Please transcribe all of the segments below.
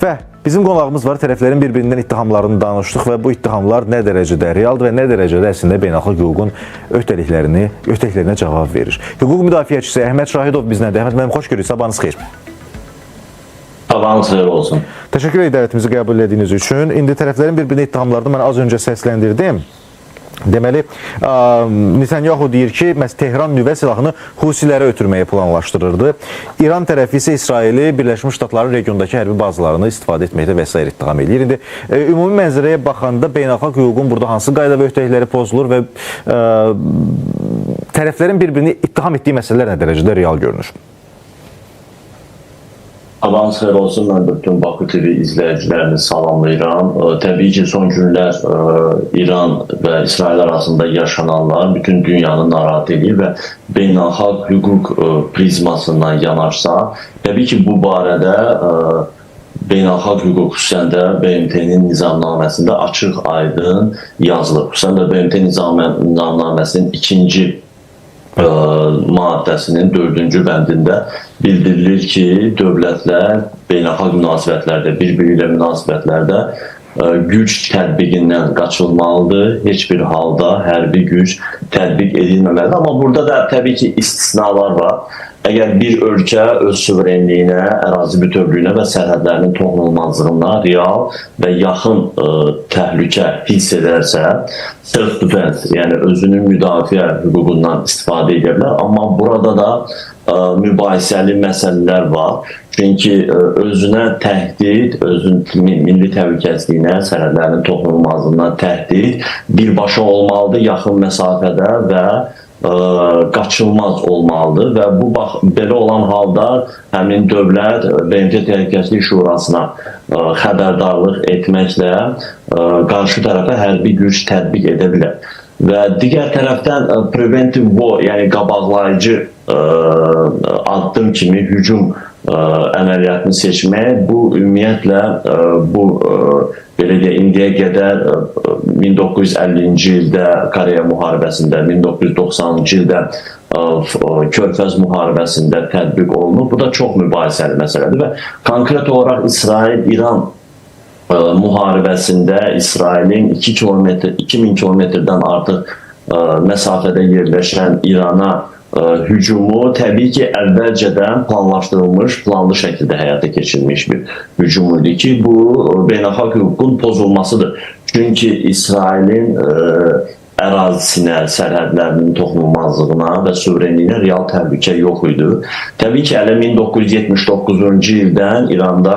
Və bizim qonağımız var, tərəflərin bir-birindən ittihamlarını danışdıq və bu ittihamlar nə dərəcədə realdır və nə dərəcədə əslində beynəlxalq hüququn öhdəliklərinə cavab verir. Hüquq müdafiəçisi Əhməd Şahidov bizləndir. Əhməd müəllim, xoş görürük, sabahınız xeyir. Sabahınız xeyir olsun. Təşəkkür edirəm dəvətimizi qəbul etdiyiniz üçün. İndi tərəflərin bir-birinə ittihamlarını mən az öncə səsləndirdim. Deməli, Netanyahu deyir ki, Tehran nüvə silahını Husilərə ötürməyi planlaşdırırdı. İran tərəfi isə İsraili Birləşmiş Ştatların regiondakı hərbi bazalarını istifadə etməkdə və s. ittiham edir. İndi ümumi mənzərəyə baxanda beynəlxalq hüququn burada hansı qayda və öhdəlikləri pozulur və tərəflərin bir-birini ittiham etdiyi məsələlər nə dərəcədə real görünür? Sabahınız xeyir olsun. Mən bütün Bakı TV izləyicilərini salamlayıram. Təbii ki, son günlər İran və İsrail arasında yaşananlar bütün dünyanı narahat edir və beynəlxalq hüquq prizmasından yanaşsa, təbii ki, bu barədə beynəlxalq hüquq xüsusən də BMT-nin nizamnaməsində açıq aydın yazılıb. Xüsusən də BMT nizamnaməsinin ikinci maddəsinin 4-cü bəndində bildirilir ki, dövlətlər beynəlxalq münasibətlərdə, bir-biri ilə münasibətlərdə güc tətbiqindən qaçılmalıdır. Heç bir halda hərbi güc tətbiq edilməməlidir. Amma burada da təbii ki, istisnalar var. Əgər bir ölkə öz suverenliyinə, ərazi bütövlüyünə və sərhədlərinin toxunulmazlığına real və yaxın təhlükə hiss edərsə, self-defense, yəni özünün müdafiə hüququndan istifadə edə bilər. Amma burada da mübahisəli məsələlər var. Çünki özünə təhdid, özünün milli təhlükəsizliyinə, sərhədlərinin toxunulmazlığına təhdid birbaşa olmalıdır yaxın məsafədə və qaçılmaz olmalıdır və bu belə olan halda həmin dövlət BMT Təhlükəsizlik Şurasına xəbərdarlıq etməklə qarşı tərəfə hərbi güc tətbiq edə bilər. Və digər tərəfdən preventive war, yəni qabaqlayıcı addım kimi hücum əməliyyatını seçmək, bu ümumiyyətlə belə deyə indiyə qədər 1950-ci ildə Koreya müharibəsində, 1990-cı ildə Körfəz müharibəsində tətbiq olunub. Bu da çox mübahisəli məsələdir və konkret olaraq İsrail-İran müharibəsində İsrailin 2000 kilometrdən artıq məsafədə yerləşən İrana hücumu təbii ki, əvvəlcədən planlaşdırılmış, planlı şəkildə həyata keçirilmiş bir hücum idi ki, bu beynəlxalq hüququn pozulmasıdır. Çünki İsrailin ərazisinə, sərhədlərinin toxunulmazlığına və suverenliyinə real təhlükə yox idi. Təbii ki, hələ 1979-cu ildən İranda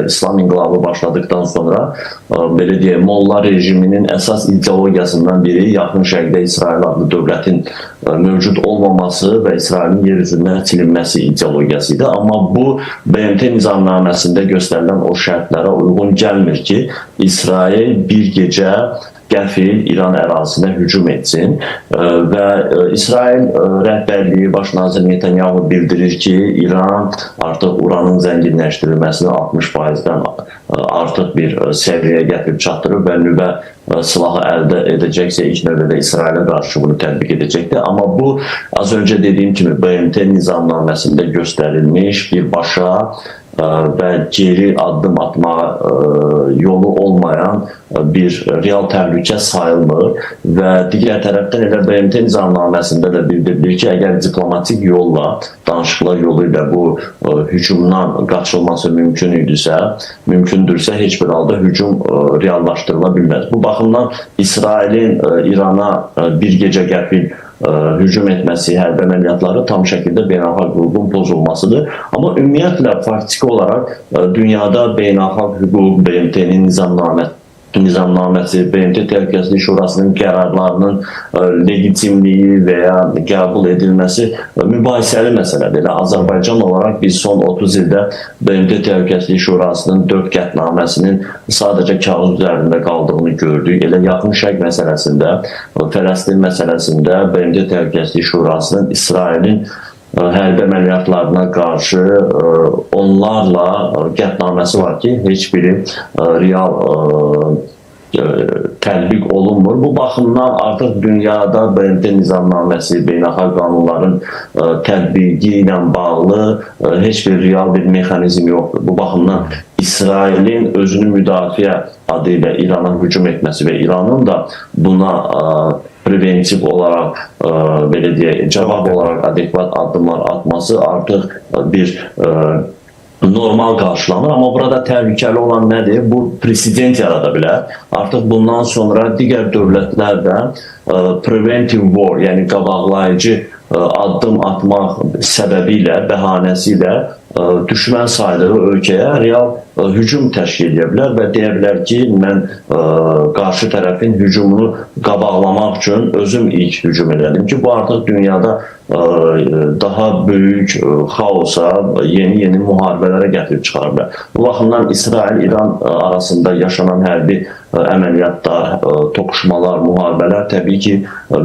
İslam inqilabı başladıktan sonra belə deyək, Molla rejiminin əsas ideologiyasından biri yaxın şərqdə İsrail adlı dövlətin mövcud olmaması və İsrailin yer üzündən silinməsi ideologiyası idi. Amma bu BMT nizamnaməsində göstərilən o şərtlərə uyğun gəlmir ki, İsrail bir gecə qəfil İran ərazisinə hücum etsin və İsrail rəhbərliyi baş nazir Netanyahu bildirir ki, İran artıq uranın zənginləşdirilməsini 60%-dən artıq bir səviyyəyə gətirib çatdırıb və nüvə silahı əldə edəcəksə ilk növbədə İsrailə qarşı bunu tətbiq edəcəkdir. Amma bu, az öncə dediyim kimi, BMT nizamnaməsində göstərilmiş birbaşa və geri addım atmağa yolu olmayan bir real təhlükə sayılmır və digər tərəfdən elə BMT nizamnaməsində də bildirilir ki, əgər diplomatik yolla, danışıqlar yolu ilə bu hücumdan qaçılması mümkündürsə, heç bir halda hücum reallaşdırıla bilməz. Bu baxımdan İsrailin İrana bir gecə qəfil hücum etməsi, hərbi əməliyyatları tam şəkildə beynəlxalq hüququn pozulmasıdır. Amma ümumiyyətlə, faktiki olaraq dünyada beynəlxalq hüquq, BMT-nin nizamnaməsi, BMT Təhlükəsizlik Şurasının qərarlarının legitimliyi və ya qəbul edilməsi mübahisəli məsələdir. Elə Azərbaycan olaraq biz son 30 ildə BMT Təhlükəsizlik Şurasının 4 qətnaməsinin sadəcə kağız üzərində qaldığını gördük. Elə yaxın şərq məsələsində, Fələstin məsələsində BMT Təhlükəsizlik Şurasının İsrailin hərbi əməliyyatlarına qarşı onlarla qətnaməsi var ki, heç biri real tətbiq olunmur. Bu baxımdan artıq dünyada BMT nizamnaməsi, beynəlxalq qanunların tətbiqi ilə bağlı heç bir real bir mexanizm yoxdur. Bu baxımdan İsrailin özünü müdafiə adı ilə İrana hücum etməsi və İranın da buna preventiv olaraq, belə deyək, cavab olaraq adekvat addımlar atması artıq bir normal qarşılanır. Amma burada təhlükəli olan nədir? Bu president yarada bilər. Artıq bundan sonra digər dövlətlər də preventive war, yəni qabaqlayıcı addım atmaq səbəbilə, bəhanəsi ilə düşmən saydığı ölkəyə real hücum təşkil edə bilər və deyə bilər ki, mən qarşı tərəfin hücumunu qabaqlamaq üçün özüm ilk hücum edelim ki, bu artıq dünyada daha böyük xaosa, yeni müharibələrə gətirib çıxara bilər. Bu baxımdan İsrail-İran arasında yaşanan hərbi əməliyyatlar, toqquşmalar, müharibələr təbii ki,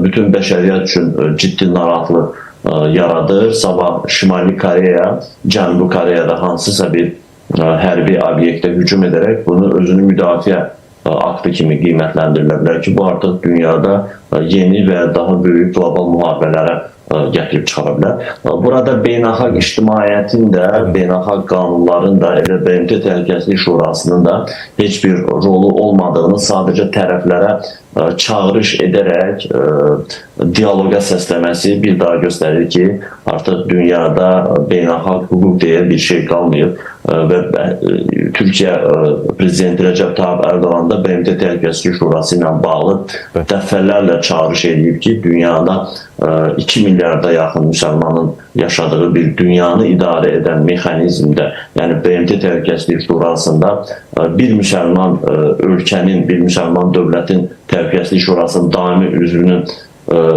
bütün bəşəriyyət üçün ciddi narahatlıq yaradır. Sabah Şimali Koreya, Cənubi Koreyada hansısa bir hərbi obyektə hücum edərək bunu özünü müdafiə aktı kimi qiymətləndirilə bilər ki, bu artıq dünyada yeni və daha böyük qlobal müharibələrə gətirib çıxara bilər. Burada beynəlxalq ictimaiyyətin də, beynəlxalq qanunların da, elə BMT Təhlükəsizlik Şurasının da heç bir rolu olmadığını sadəcə tərəflərə çağırış edərək dialoqa səsləməsi bir daha göstərir ki, artıq dünyada beynəlxalq hüquq deyə bir şey qalmayıb və Türkiyə Prezidenti Rəcəb Tayyip Erdoğan da BMT Təhlükəsizlik Şurası ilə bağlı dəfələrlə çağırış edib ki, dünyada 2 milyarda yaxın müsəlmanın yaşadığı bir dünyanı idarə edən mexanizmdə, yəni BMT Təhlükəsizlik Şurasında bir müsəlman ölkənin, bir müsəlman dövlətin Təhlükəsizlik Şurasının daimi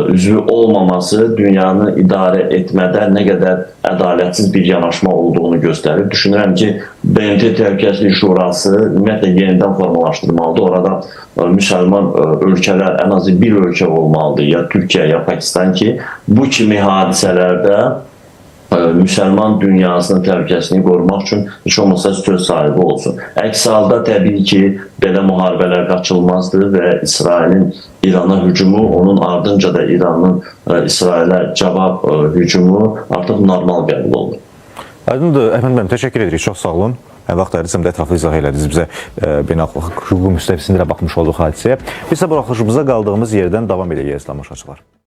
üzvü olmaması dünyanı idarə etmədə nə qədər ədalətsiz bir yanaşma olduğunu göstərir. Düşünürəm ki, BMT Təhlükəsizlik Şurası ümumiyyətlə yenidən formalaşdırmalıdır. Orada müsəlman ölkələr, ən azı bir ölkə olmalıdır, ya Türkiyə, ya Pakistan ki, bu kimi hadisələrdə müsəlman dünyasının təhlükəsini qorumaq üçün heç olmasa söz sahibi olsun. Əks halda təbii ki, belə müharibələr qaçılmazdır və İsrailin İrana hücumu, onun ardınca da İranın İsrailə cavab hücumu artıq normal qəbul olunur. Aydındır, Əhməd müəllim, təşəkkür edirik. Çox sağ olun. Vaxt ayırırsam da ətraflı izah elədiniz bizə beynəlxalq hüquq müstəvisində baxmış olduq hadisəyə. Biz də buraxılışımıza qaldığımız yerdən davam edəcəyik, İslam Şaçılar.